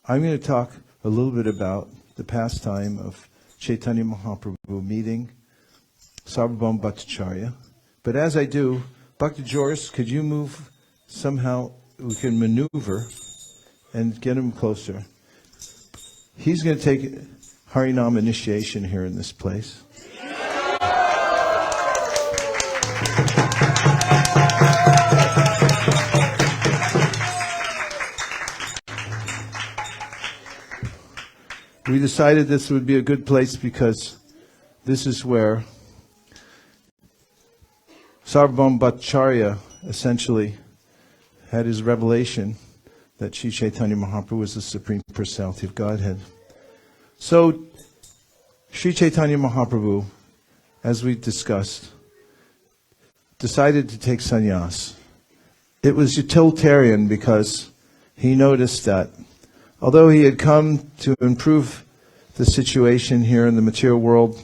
I'm going to talk a little bit about the pastime of Chaitanya Mahaprabhu meeting Sarvabhauma Bhattacharya. But as I do, Bhakta Joris, could you move somehow? We can maneuver and get him closer. He's going to take Harinam initiation here in this place. We decided this would be a good place because this is where Sarvabhauma Bhattacharya essentially had his revelation that Sri Chaitanya Mahaprabhu was the Supreme Personality of Godhead. So, Sri Chaitanya Mahaprabhu, as we discussed, decided to take sannyas. It was utilitarian because he noticed that although he had come to improve the situation here in the material world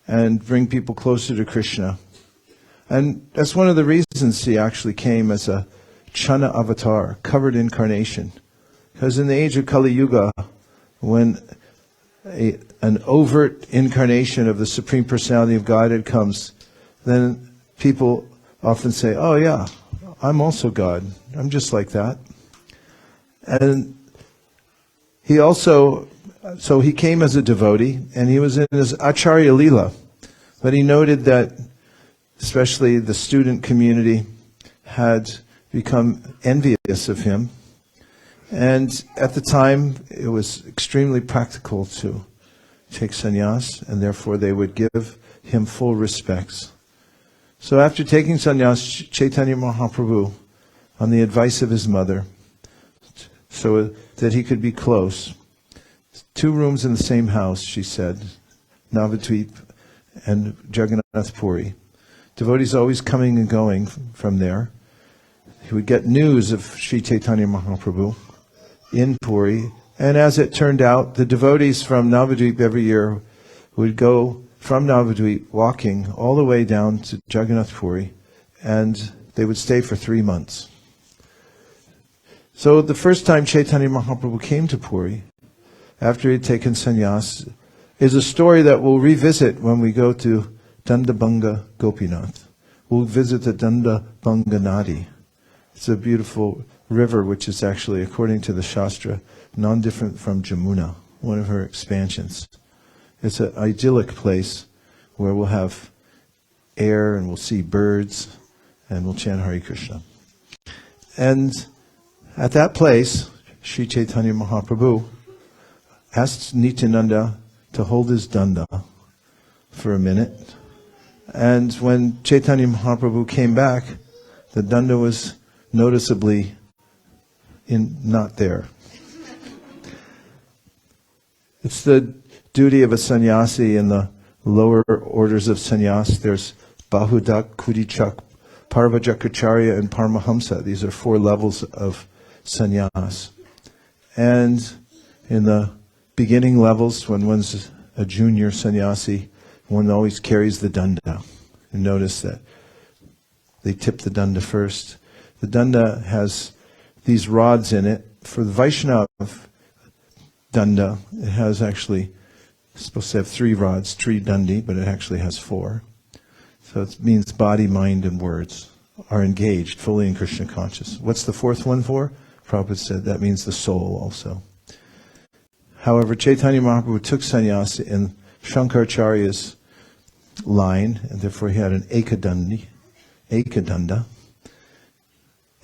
and bring people closer to Krishna, and that's one of the reasons he actually came as a Chana avatar, covered incarnation. Because in the age of Kali Yuga, when an overt incarnation of the Supreme Personality of Godhead comes, then people often say, oh yeah, I'm also God. I'm just like that. And he also, so he came as a devotee, and he was in his Acharya Leela. But he noted that especially the student community had become envious of him. And at the time, it was extremely practical to take sannyas, and therefore they would give him full respects. So after taking sannyas, Chaitanya Mahaprabhu, on the advice of his mother, so that he could be close, 2 rooms in the same house, she said, Navadvip and Jagannath Puri. Devotees always coming and going from there. He would get news of Sri Chaitanya Mahaprabhu in Puri. And as it turned out, the devotees from Navadvip every year would go from Navadvip walking all the way down to Jagannath Puri, and they would stay for 3 months. So the first time Chaitanya Mahaprabhu came to Puri, after he had taken sannyas, is a story that we'll revisit when we go to Dandabanga Gopinath. We'll visit the Dandabanga Nadi. It's a beautiful river which is actually, according to the Shastra, non-different from Jamuna, one of her expansions. It's an idyllic place where we'll have air and we'll see birds and we'll chant Hare Krishna. And at that place, Sri Chaitanya Mahaprabhu asked Nityananda to hold his danda for a minute. And when Chaitanya Mahaprabhu came back, the danda was noticeably not there. It's the duty of a sannyasi in the lower orders of sannyas. There's Bahudak, Kudichak, Parvajakacharya, and Paramahamsa. These are 4 levels of sannyas. And in the beginning levels, when one's a junior sannyasi, one always carries the danda. And notice that they tip the danda first. The danda has these rods in it. For the Vaishnava danda, it has actually, it's supposed to have 3 rods, Tri Dandi, but it actually has 4. So it means body, mind, and words are engaged fully in Krishna consciousness. What's the 4th one for? Prabhupada said that means the soul also. However, Chaitanya Mahaprabhu took sannyas in Shankaracharya's line, and therefore he had an ekadanda.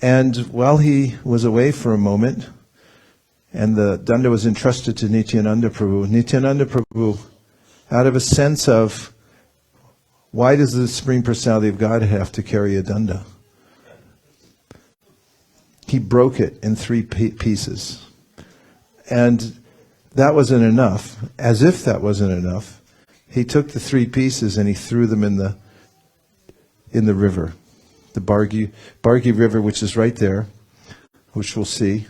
And while he was away for a moment, and the danda was entrusted to Nityananda Prabhu, out of a sense of, why does the Supreme Personality of God have to carry a danda? He broke it in 3 pieces. And that wasn't enough. As if that wasn't enough, he took the 3 pieces and he threw them in the river. The Bargi River, which is right there, which we'll see.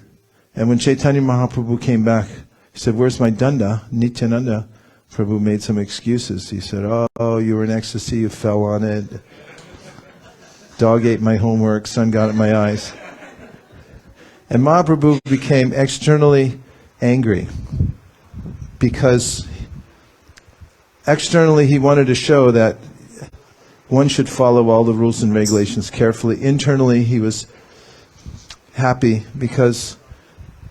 And when Chaitanya Mahaprabhu came back, he said, where's my danda? Nityananda Prabhu made some excuses. He said, oh, you were in ecstasy, you fell on it. Dog ate my homework, sun got at my eyes. And Mahaprabhu became externally angry because externally he wanted to show that one should follow all the rules and regulations carefully. Internally he was happy because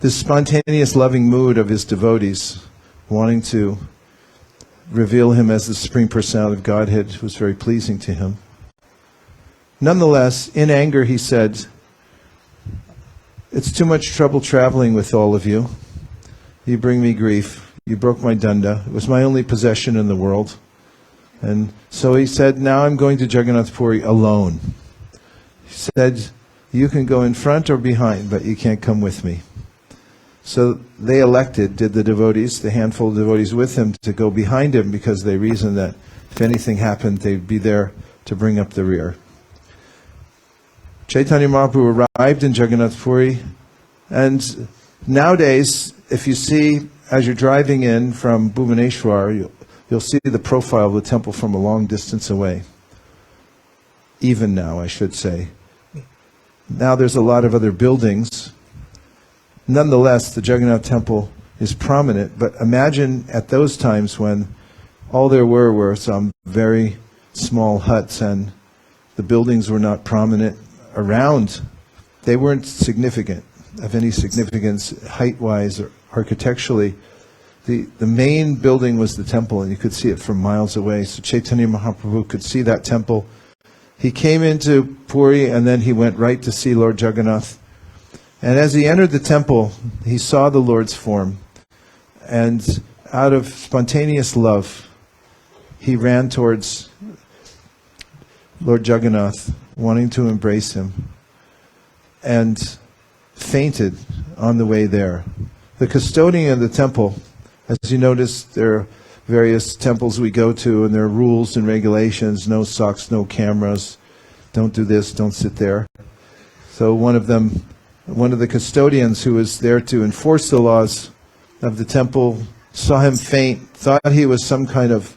this spontaneous loving mood of his devotees wanting to reveal him as the Supreme Personality of Godhead was very pleasing to him. Nonetheless, in anger he said, "It's too much trouble traveling with all of you. You bring me grief. You broke my danda. It was my only possession in the world." And so he said, "Now I'm going to Jagannath Puri alone." He said, "You can go in front or behind, but you can't come with me." So they elected, did the devotees, the handful of devotees with him, to go behind him because they reasoned that if anything happened, they'd be there to bring up the rear. Chaitanya Mahaprabhu arrived in Jagannath Puri, and nowadays, if you see, as you're driving in from Bhubaneswar, you'll see the profile of the temple from a long distance away. Even now, I should say. Now there's a lot of other buildings. Nonetheless, the Jagannath temple is prominent, but imagine at those times when all there were some very small huts and the buildings were not prominent around. They weren't significant, of any significance height-wise or architecturally. The main building was the temple, and you could see it from miles away. So Chaitanya Mahaprabhu could see that temple. He came into Puri, and then he went right to see Lord Jagannath. And as he entered the temple, he saw the Lord's form. And out of spontaneous love, he ran towards Lord Jagannath, wanting to embrace him, and fainted on the way there. The custodian of the temple, as you notice, there are various temples we go to, and there are rules and regulations, no socks, no cameras, don't do this, don't sit there. So one of the custodians who was there to enforce the laws of the temple saw him faint, thought he was some kind of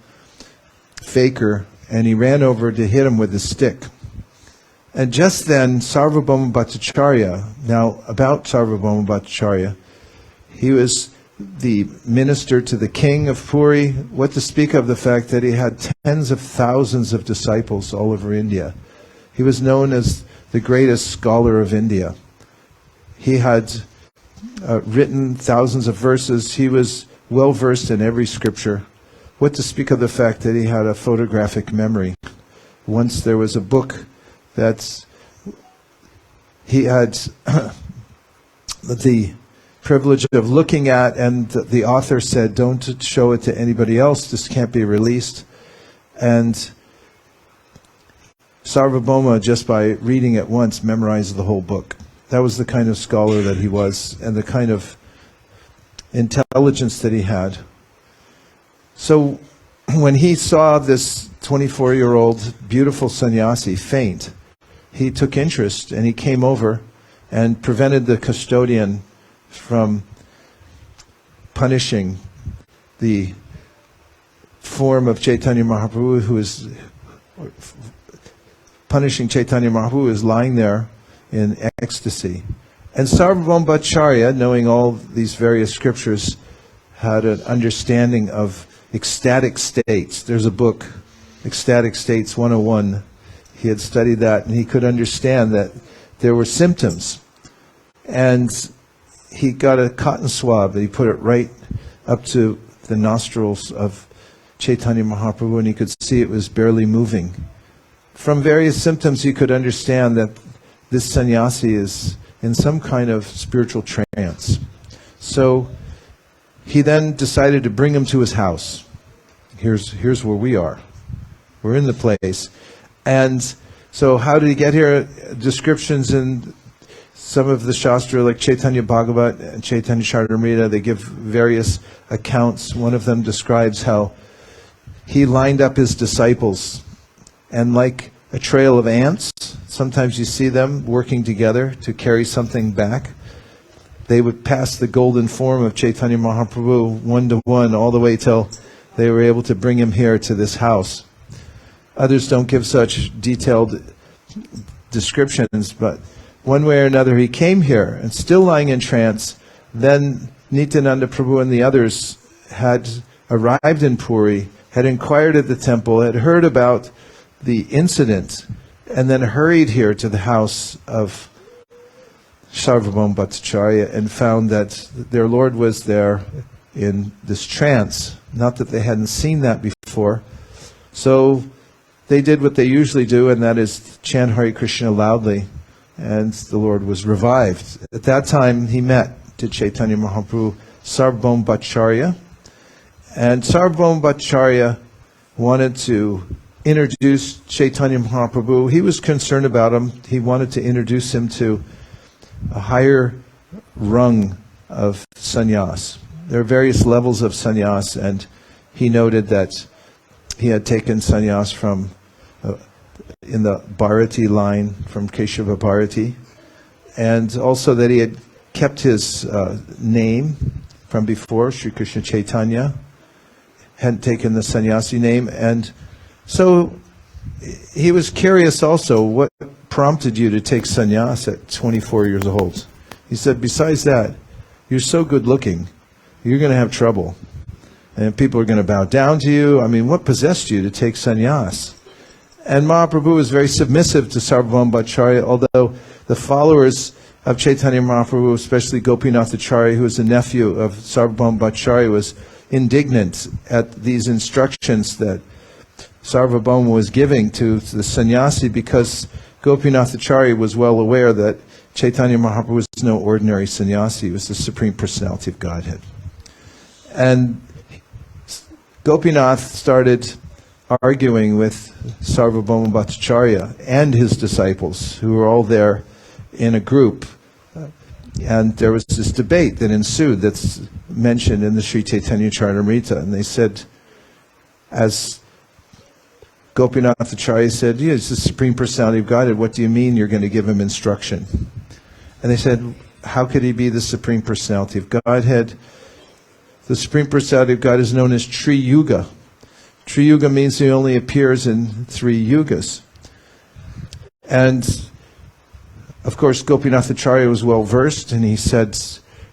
faker, and he ran over to hit him with his stick. And just then, Sarvabhauma Bhattacharya, now about Sarvabhauma Bhattacharya, he was the minister to the king of Puri, what to speak of the fact that he had tens of thousands of disciples all over India. He was known as the greatest scholar of India. He had written thousands of verses. He was well versed in every scripture. What to speak of the fact that he had a photographic memory. Once there was a book that he had the privilege of looking at, and the author said, "Don't show it to anybody else, this can't be released." And Sarvabhauma, just by reading it once, memorized the whole book. That was the kind of scholar that he was, and the kind of intelligence that he had. So when he saw this 24-year-old beautiful sannyasi faint, he took interest, and he came over and prevented the custodian from punishing the form of Chaitanya Mahaprabhu, who is punishing Chaitanya Mahaprabhu, who is lying there in ecstasy. And Sarvabhauma Bhattacharya, knowing all these various scriptures, had an understanding of ecstatic states. There's a book, Ecstatic States 101. He had studied that, and he could understand that there were symptoms. And he got a cotton swab, and he put it right up to the nostrils of Chaitanya Mahaprabhu, and he could see it was barely moving. From various symptoms, he could understand that this sannyasi is in some kind of spiritual trance. So he then decided to bring him to his house. Here's where we are. We're in the place. And so how did he get here? Descriptions in some of the Shastra, like Chaitanya Bhagavat and Chaitanya Charitamrita, they give various accounts. One of them describes how he lined up his disciples, and like a trail of ants, sometimes you see them working together to carry something back. They would pass the golden form of Chaitanya Mahaprabhu one to one all the way till they were able to bring him here to this house. Others don't give such detailed descriptions, but one way or another he came here, and still lying in trance, then Nityananda Prabhu and the others had arrived in Puri, had inquired at the temple, had heard about the incident, and then hurried here to the house of Sarvabhauma Bhattacharya and found that their Lord was there in this trance. Not that they hadn't seen that before. So they did what they usually do, and that is chant Hare Krishna loudly, and the Lord was revived. At that time, he met to Chaitanya Mahaprabhu Sarvabhauma Bhattacharya, and Sarvabhauma Bhattacharya wanted to introduce Chaitanya Mahaprabhu. He was concerned about him. He wanted to introduce him to a higher rung of sannyas. There are various levels of sannyas, and he noted that he had taken sannyas from in the Bharati line, from Keshava Bharati, and also that he had kept his name from before, Sri Krishna Chaitanya, hadn't taken the sannyasi name, and so he was curious also, what prompted you to take sannyas at 24 years old? He said, besides that, you're so good looking, you're going to have trouble. And people are going to bow down to you. I mean, what possessed you to take sannyas? And Mahaprabhu was very submissive to Sarvabhauma Bhattacharya, although the followers of Chaitanya Mahaprabhu, especially Gopinath Acharya, who was the nephew of Sarvabhauma Bhattacharya, was indignant at these instructions that Sarvabhauma was giving to the sannyasi, because Gopinath Acharya was well aware that Chaitanya Mahaprabhu was no ordinary sannyasi. He was the Supreme Personality of Godhead. And Gopinath started arguing with Sarvabhauma Bhattacharya and his disciples, who were all there in a group. And there was this debate that ensued that's mentioned in the Sri Chaitanya Charitamrita. And they said, as Gopinath Acharya said, yeah, it's the Supreme Personality of Godhead. What do you mean you're going to give him instruction? And they said, how could he be the Supreme Personality of Godhead? The Supreme Personality of God is known as Tri Yuga. Tri Yuga means he only appears in 3 yugas. And of course, Gopinath Acharya was well versed, and he said,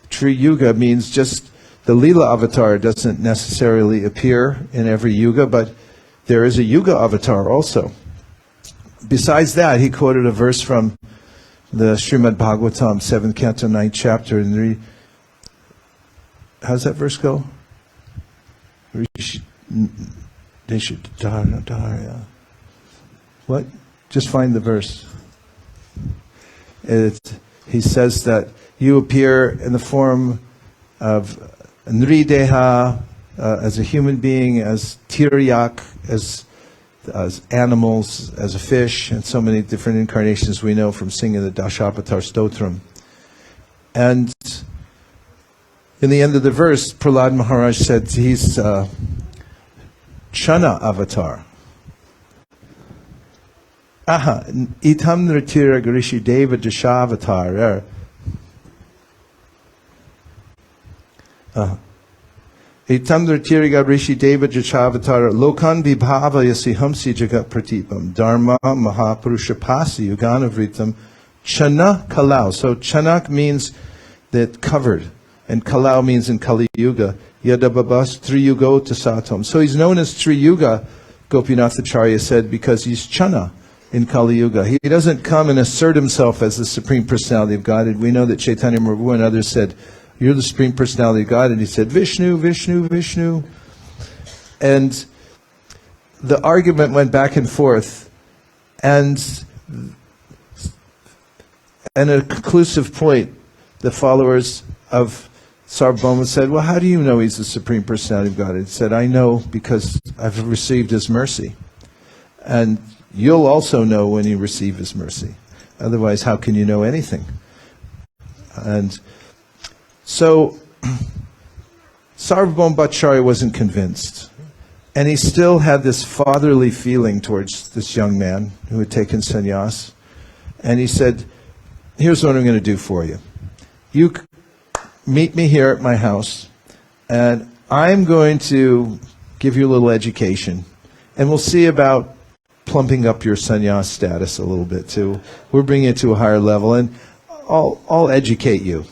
Tri Yuga means just the Leela avatar doesn't necessarily appear in every yuga, but there is a Yuga avatar also. Besides that, he quoted a verse from the Srimad Bhagavatam, 7th canto, 9th chapter. And how's that verse go? What? Just find the verse. He says that you appear in the form of Nrideha, as a human being, as Tiryak, as animals, as a fish, and so many different incarnations we know from singing the Dashapatar Stotram. And in the end of the verse, Prahlad Maharaj said he's Chana avatar. Aha, itam nritira garishi deva dasavatar. Itam nritira garishi deva dasavatar lokan vibhava yasi hamsi jagat pratipam dharma mahapurusha pasi yuganavritam chana kalau. So chanak means that covered, and kalau means in Kali Yuga. Yadababas Triyugo Tasatam. So he's known as Triyuga, Gopinath Acharya said, because he's Chana in Kali Yuga. He doesn't come and assert himself as the Supreme Personality of God. And we know that Chaitanya Mahaprabhu and others said, you're the Supreme Personality of God. And he said, Vishnu, Vishnu, Vishnu. And the argument went back and forth. And at a conclusive point, the followers of Sarvabhauma said, well, how do you know he's the Supreme Personality of God? He said, I know because I've received his mercy. And you'll also know when you receive his mercy. Otherwise, how can you know anything? And so Sarvabhauma Bhattacharya wasn't convinced. And he still had this fatherly feeling towards this young man who had taken sannyas. And he said, here's what I'm going to do for you. You meet me here at my house, and I'm going to give you a little education, and we'll see about plumping up your sannyas status a little bit too. We're bringing it to a higher level, and I'll educate you.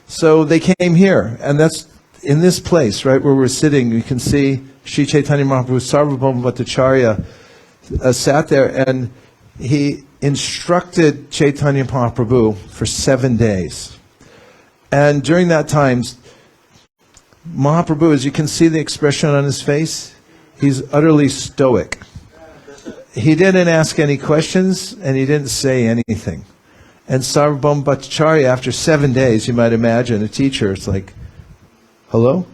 So they came here, and that's in this place, right where we're sitting. You can see Sri Chaitanya Mahaprabhu, Sarvabhauma Bhattacharya sat there, and he instructed Chaitanya Mahaprabhu for 7 days. And during that time, Mahaprabhu, as you can see the expression on his face, he's utterly stoic. He didn't ask any questions, and he didn't say anything. And Sarvabhauma Bhattacharya, after 7 days, you might imagine, a teacher, it's like, hello?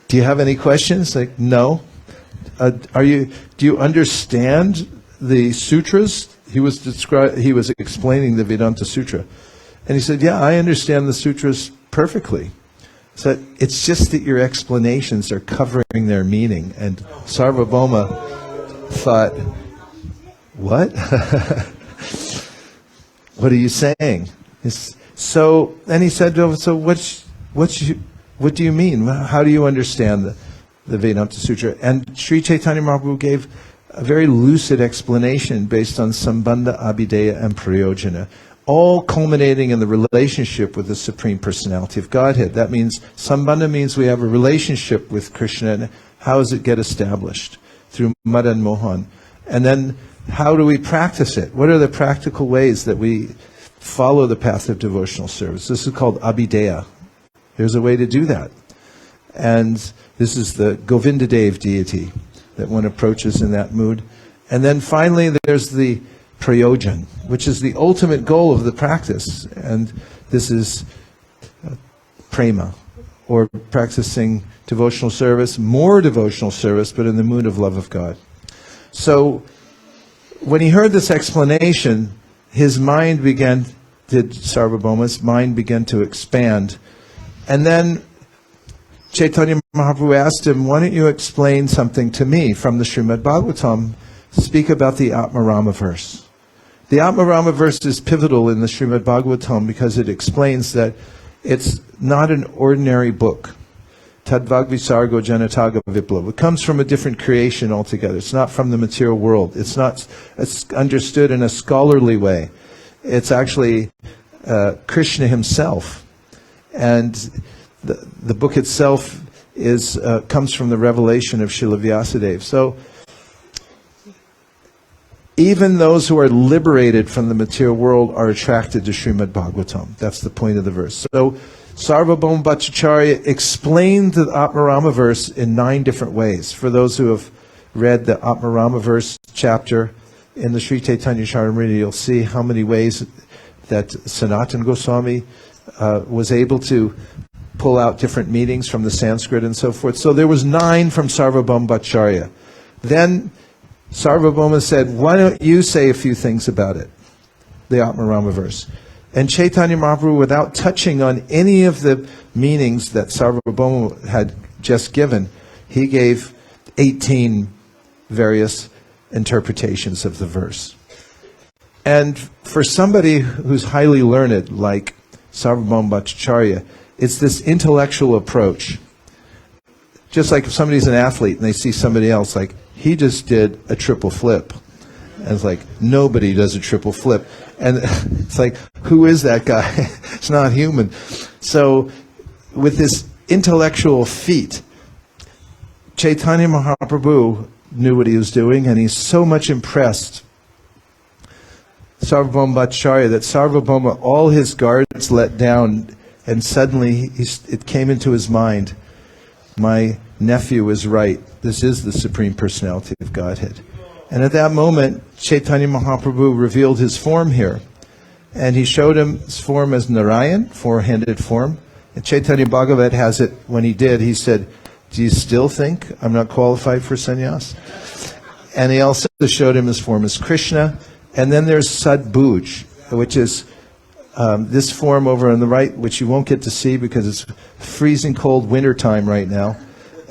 Do you have any questions? Like, no. Do you understand the sutras? He was explaining the Vedanta Sutra. And he said, yeah, I understand the sutras perfectly. So it's just that your explanations are covering their meaning. And Sarvabhauma thought, what? What are you saying? So, and he said, so what do you mean? How do you understand the Vedanta Sutra? And Sri Chaitanya Mahaprabhu gave a very lucid explanation based on Sambandha, Abhideya, and Prayojana, all culminating in the relationship with the Supreme Personality of Godhead. That means, Sambandha means we have a relationship with Krishna, and how does it get established? Through Mada and Mohan. And then, how do we practice it? What are the practical ways that we follow the path of devotional service? This is called Abhideya. There's a way to do that. And this is the Govindadev deity that one approaches in that mood. And then finally there's the Prayojan, which is the ultimate goal of the practice. And this is prema, or practicing devotional service, more devotional service, but in the mood of love of God. So when he heard this explanation, his mind Sarvabhauma's mind began to expand. And then Chaitanya Mahaprabhu asked him, why don't you explain something to me from the Srimad Bhagavatam? Speak about the Atmarama verse. The Atmarama verse is pivotal in the Srimad Bhagavatam because it explains that it's not an ordinary book. Tadvagvisargo Janataga Viplava. It comes from a different creation altogether. It's not from the material world. It's understood in a scholarly way. It's actually Krishna himself. And the book itself comes from the revelation of Srila Vyasadeva. So even those who are liberated from the material world are attracted to Srimad Bhagavatam. That's the point of the verse. So Sarvabhauma Bhattacharya explained the Atmarama verse in 9 different ways. For those who have read the Atmarama verse chapter in the Sri Chaitanya Charitamrita, you'll see how many ways that Sanatana Goswami was able to pull out different meanings from the Sanskrit and so forth. So there was 9 from Sarvabhauma Bhattacharya. Then Sarvabhauma said, why don't you say a few things about it, the Atmarama verse? And Chaitanya Mahaprabhu, without touching on any of the meanings that Sarvabhauma had just given, he gave 18 various interpretations of the verse. And for somebody who's highly learned, like Sarvabhauma Bhattacharya, it's this intellectual approach. Just like if somebody's an athlete and they see somebody else, like, he just did a triple flip. And it's like, nobody does a triple flip. And it's like, who is that guy? It's not human. So with this intellectual feat, Chaitanya Mahaprabhu knew what he was doing, and he's so much impressed, Sarvabhauma Bhattacharya, that Sarvabhauma, all his guards let down, and suddenly it came into his mind, my nephew is right. This is the Supreme Personality of Godhead. And at that moment, Chaitanya Mahaprabhu revealed his form here. And he showed him his form as Narayan, four-handed form. And Chaitanya Bhagavat has it, when he did, he said, do you still think I'm not qualified for sannyas? And he also showed him his form as Krishna. And then there's Sadbhuj, which is this form over on the right, which you won't get to see because it's freezing cold winter time right now.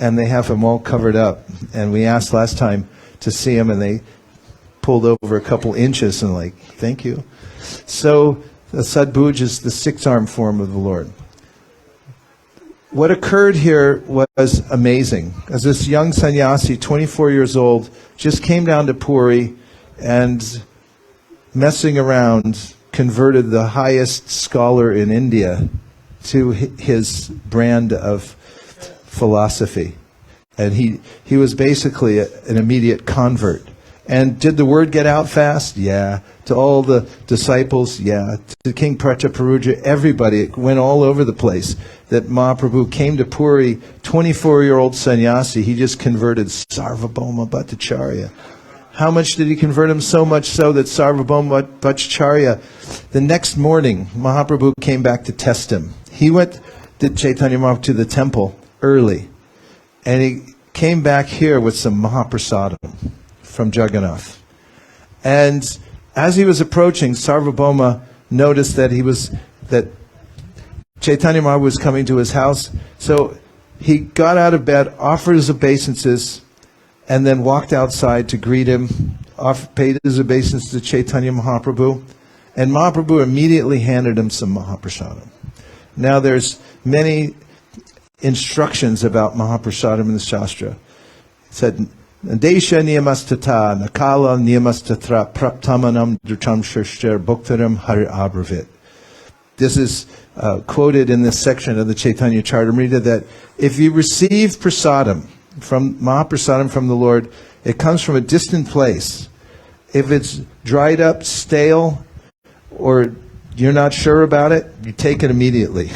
And they have him all covered up. And we asked last time to see him, and they pulled over a couple inches and like, thank you. So the Sadbhuj is the six-armed form of the Lord. What occurred here was amazing. As this young sannyasi, 24 years old, just came down to Puri and messing around converted the highest scholar in India to his brand of philosophy. And he was basically an immediate convert. And did the word get out fast? Yeah. To all the disciples? Yeah. To King Prataparuja, everybody. It went all over the place that Mahaprabhu came to Puri, 24-year-old sannyasi. He just converted Sarvabhauma Bhattacharya. How much did he convert him? So much so that Sarvabhauma Bhattacharya, the next morning, Mahaprabhu came back to test him. He went to Chaitanya Mahaprabhu to the temple early. And he came back here with some Mahaprasadam from Jagannath. And as he was approaching, Sarvabhauma noticed that Chaitanya Mahaprabhu was coming to his house. So he got out of bed, offered his obeisances, and then walked outside to greet him, paid his obeisances to Chaitanya Mahaprabhu. And Mahaprabhu immediately handed him some Mahaprasadam. Now there's many instructions about Mahaprasadam in the Shastra. It said, Desha niyamastata, nakala niyamastatra, praptamanam drutam shashter, bhoktaram hari abravit. This is quoted in this section of the Chaitanya Charitamrita, that if you receive prasadam, Mahaprasadam from the Lord, it comes from a distant place. If it's dried up, stale, or you're not sure about it, you take it immediately.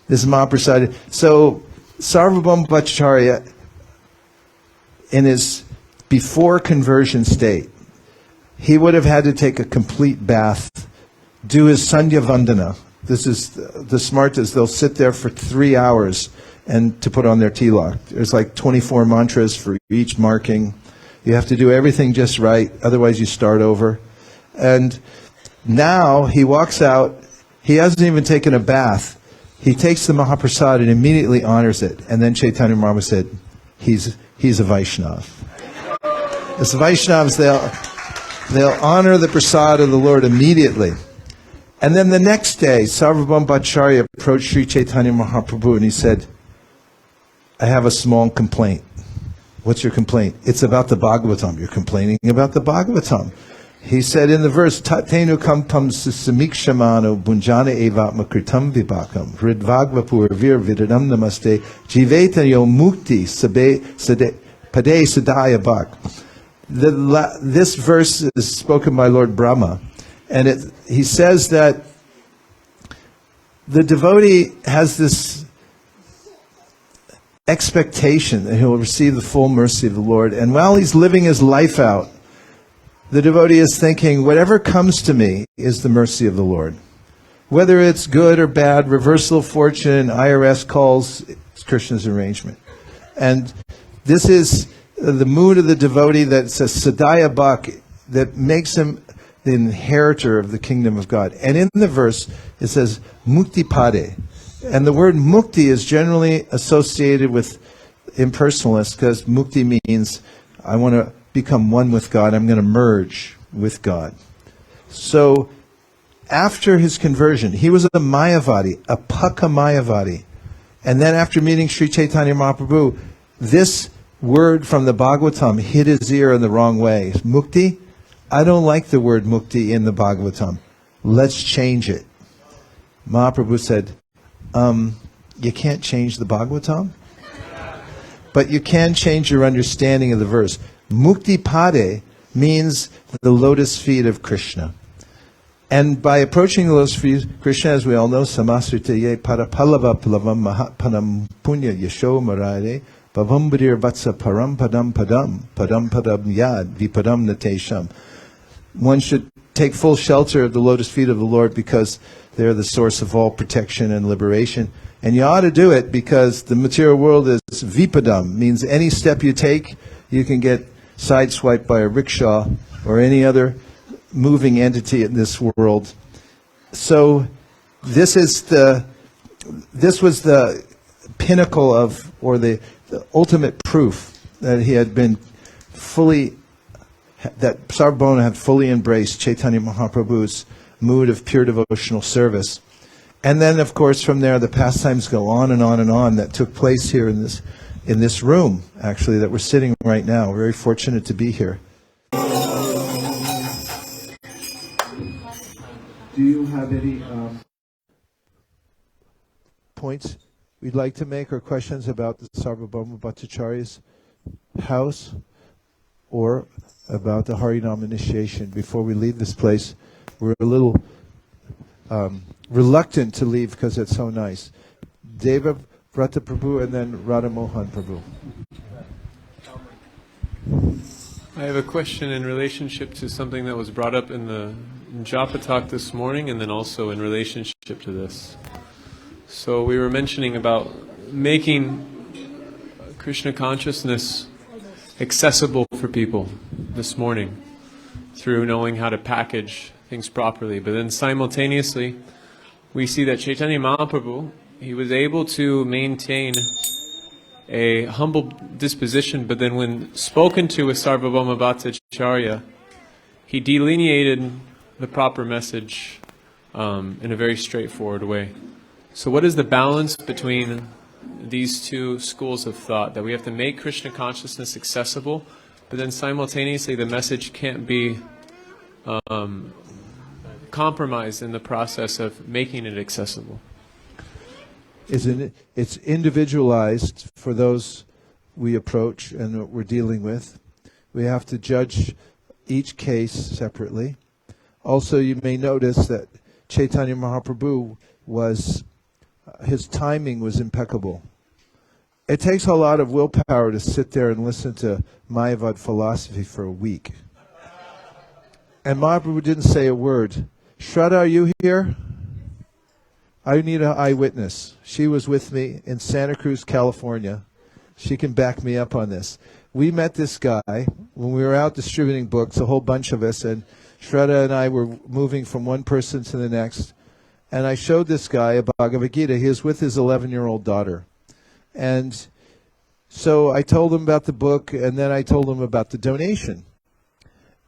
This is Mahaprasad. So, Sarvabhauma Bhattacharya, in his before conversion state, he would have had to take a complete bath, do his Sandhya Vandana. This is the smartas. They'll sit there for 3 hours and to put on their tilak. There's like 24 mantras for each marking. You have to do everything just right, otherwise you start over. And now he walks out, he hasn't even taken a bath. He takes the Mahaprasad and immediately honors it. And then Chaitanya Mahaprabhu said, he's a Vaishnav. As Vaishnavas, they'll honor the prasad of the Lord immediately. And then the next day, Sarvabhauma Bhattacharya approached Sri Chaitanya Mahaprabhu and he said, I have a small complaint. What's your complaint? It's about the Bhagavatam. You're complaining about the Bhagavatam. He said in the verse, Tatenu kampam samikshamano bunjana evatma kritam vibhakam hridvagvapur vir vidadam namaste jiveta yo mukti pade sadaya bhak. This verse is spoken by Lord Brahma, and he says that the devotee has this expectation that he will receive the full mercy of the Lord, and while he's living his life out, the devotee is thinking, whatever comes to me is the mercy of the Lord. Whether it's good or bad, reversal of fortune, IRS calls, it's Krishna's arrangement. And this is the mood of the devotee that says Sadaya Bhak, that makes him the inheritor of the kingdom of God. And in the verse, it says Mukti Pade. And the word Mukti is generally associated with impersonalists, because Mukti means I want to become one with God. I'm going to merge with God. So after his conversion, he was a Mayavadi, a Paka Mayavadi. And then after meeting Sri Chaitanya Mahaprabhu, this word from the Bhagavatam hit his ear in the wrong way. Mukti? I don't like the word Mukti in the Bhagavatam. Let's change it. Mahaprabhu said, you can't change the Bhagavatam? But you can change your understanding of the verse. Mukti Pade means the lotus feet of Krishna. And by approaching the lotus feet of Krishna, as we all know, Samasritaye Parapalava Palavam Mahatpanam Punya Yasho Marade Bhavambadir Vatsa Param Padam Padam Padam Padam Yad Vipadam Natesham. One should take full shelter of the lotus feet of the Lord because they're the source of all protection and liberation. And you ought to do it because the material world is vipadam, means any step you take, you can get sideswiped by a rickshaw or any other moving entity in this world. So this was the pinnacle of, or the ultimate proof that he had been fully, that Sarvabhauma had fully embraced Chaitanya Mahaprabhu's mood of pure devotional service. And then, of course, from there, the pastimes go on and on and on that took place here in this room, actually, that we're sitting right now. We're very fortunate to be here. do you have any points we'd like to make or questions about the Sarvabhauma Bhattacharya's house or about the Harinam initiation before we leave this place? We're a little reluctant to leave because it's so nice. Deva Vrata Prabhu and then Radha Mohan Prabhu. I have a question in relationship to something that was brought up in the Japa talk this morning, and then also in relationship to this. So we were mentioning about making Krishna consciousness accessible for people this morning through knowing how to package things properly. But then simultaneously, we see that Chaitanya Mahaprabhu, he was able to maintain a humble disposition, but then when spoken to with Sarvabhauma Bhattacharya, he delineated the proper message in a very straightforward way. So what is the balance between these two schools of thought? That we have to make Krishna consciousness accessible, but then simultaneously the message can't be compromised in the process of making it accessible. It's individualized for those we approach and what we're dealing with. We have to judge each case separately. Also, you may notice that Chaitanya Mahaprabhu his timing was impeccable. It takes a lot of willpower to sit there and listen to Mayavad philosophy for a week. And Mahaprabhu didn't say a word. Shraddha, are you here? I need an eyewitness. She was with me in Santa Cruz, California. She can back me up on this. We met this guy when we were out distributing books, a whole bunch of us, and Shraddha and I were moving from one person to the next. And I showed this guy a Bhagavad Gita. He was with his 11-year-old daughter. And so I told him about the book, and then I told him about the donation.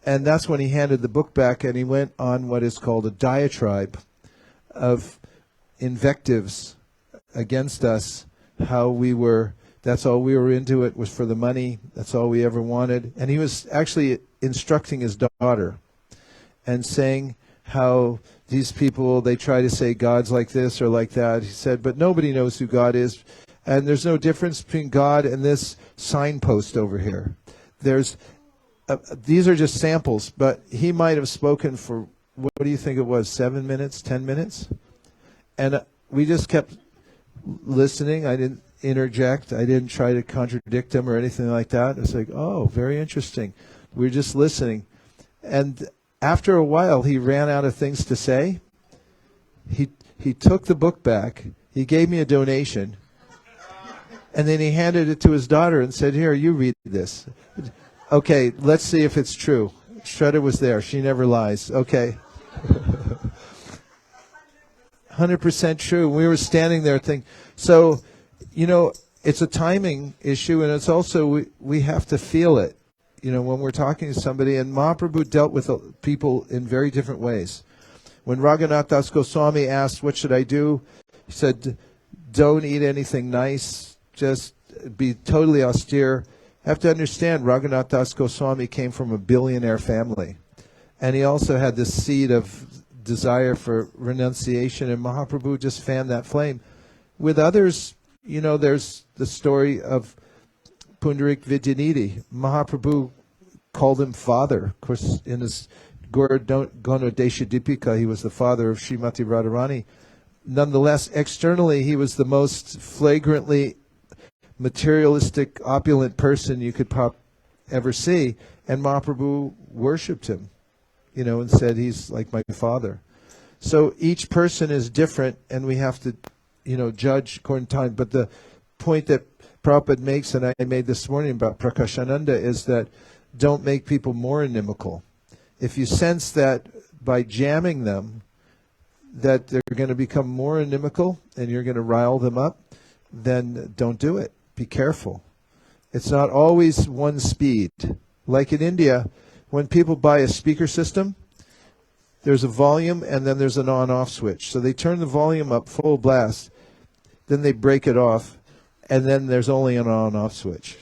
And that's when he handed the book back, and he went on what is called a diatribe of invectives against us, that's all we were into it was for the money, that's all we ever wanted. And he was actually instructing his daughter and saying how these people, they try to say God's like this or like that. He said, but nobody knows who God is, and there's no difference between God and this signpost over here. These are just samples, but he might have spoken for, what do you think it was, 7 minutes, 10 minutes? And we just kept listening. I didn't interject. I didn't try to contradict him or anything like that. It's like, oh, very interesting. We were just listening. And after a while, he ran out of things to say. He took the book back. He gave me a donation. And then he handed it to his daughter and said, here, you read this. Okay, let's see if it's true. Shraddha was there. She never lies. Okay. 100% true. We were standing there thinking, so, it's a timing issue, and it's also, we have to feel it, when we're talking to somebody. And Mahaprabhu dealt with people in very different ways. When Raghunath Das Goswami asked, what should I do? He said, don't eat anything nice, just be totally austere. Have to understand, Raghunath Das Goswami came from a billionaire family. And he also had this seed of desire for renunciation, and Mahaprabhu just fanned that flame. With others, there's the story of Pundarik Vidyanidhi. Mahaprabhu called him father. Of course, in his Gono Desha Dipika, he was the father of Srimati Radharani. Nonetheless, externally, he was the most flagrantly materialistic, opulent person you could ever see, and Mahaprabhu worshipped him, and said he's like my father. So each person is different, and we have to, judge according to time. But the point that Prabhupada makes, and I made this morning about Prakashananda, is that don't make people more inimical. If you sense that by jamming them, that they're going to become more inimical and you're going to rile them up, then don't do it. Be careful. It's not always one speed. Like in India, when people buy a speaker system, there's a volume and then there's an on-off switch. So they turn the volume up full blast, then they break it off, and then there's only an on-off switch.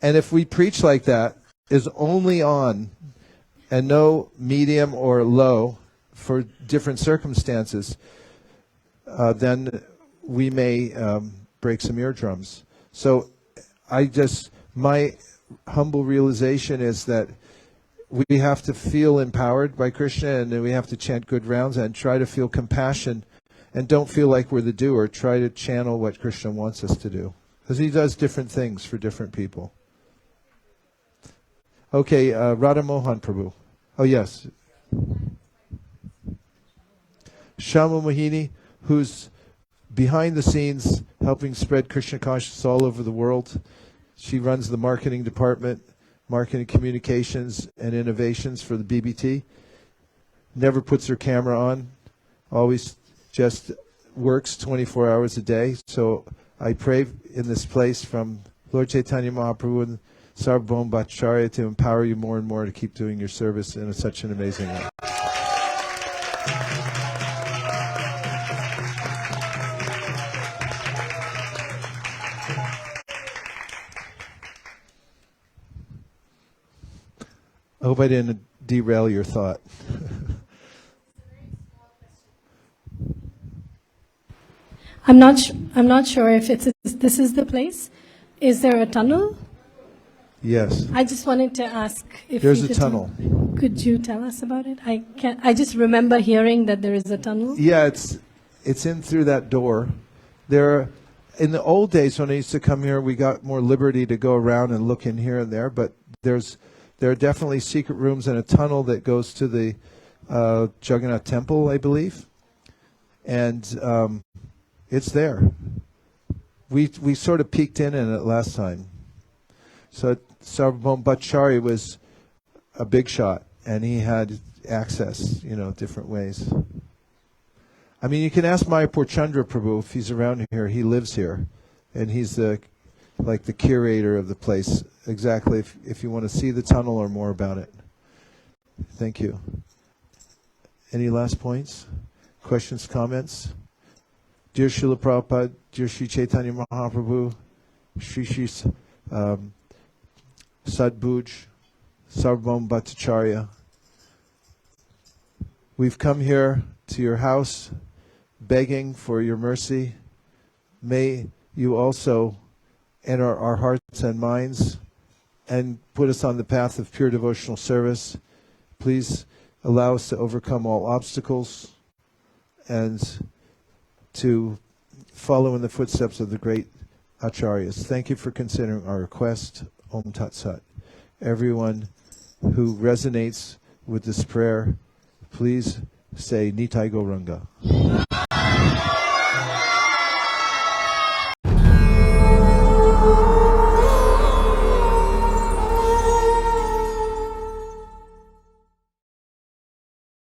And if we preach like that, is only on and no medium or low, for different circumstances, then we may break some eardrums. So my humble realization is that we have to feel empowered by Krishna, and we have to chant good rounds and try to feel compassion, and don't feel like we're the doer. Try to channel what Krishna wants us to do, because he does different things for different people. Okay, Radha Mohan Prabhu. Oh yes. Shama Mohini, who's behind the scenes helping spread Krishna consciousness all over the world. She runs the marketing department, marketing communications and innovations for the BBT. Never puts her camera on, always just works 24 hours a day. So I pray in this place from Lord Chaitanya Mahaprabhu and sarvabhauma Bhattacharya to empower you more and more to keep doing your service in such an amazing way. I hope I didn't derail your thought. I'm not sure if this is the place. Is there a tunnel? Yes. I just wanted to ask if there's a tunnel. Could you tell us about it? I just remember hearing that there is a tunnel. Yeah, it's in through that door. In the old days when I used to come here, we got more liberty to go around and look in here and there, but there are definitely secret rooms and a tunnel that goes to the Jagannath Temple, I believe. And it's there. We sort of peeked in it last time. So Sarvabhauma Bhattacharya was a big shot, and he had access, different ways. I mean, you can ask Mayapur Chandra Prabhu if he's around here. He lives here, and he's the curator of the place. Exactly, if you want to see the tunnel or more about it. Thank you. Any last points? Questions, comments? Dear Srila Prabhupada, dear Sri Chaitanya Mahaprabhu, Sri Sadbhuj, Sarvabhauma Bhattacharya, we've come here to your house begging for your mercy. May you also enter our hearts and minds and put us on the path of pure devotional service. Please allow us to overcome all obstacles and to follow in the footsteps of the great Acharyas. Thank you for considering our request. Om Tat Sat. Everyone who resonates with this prayer, please say Nitai Gauranga.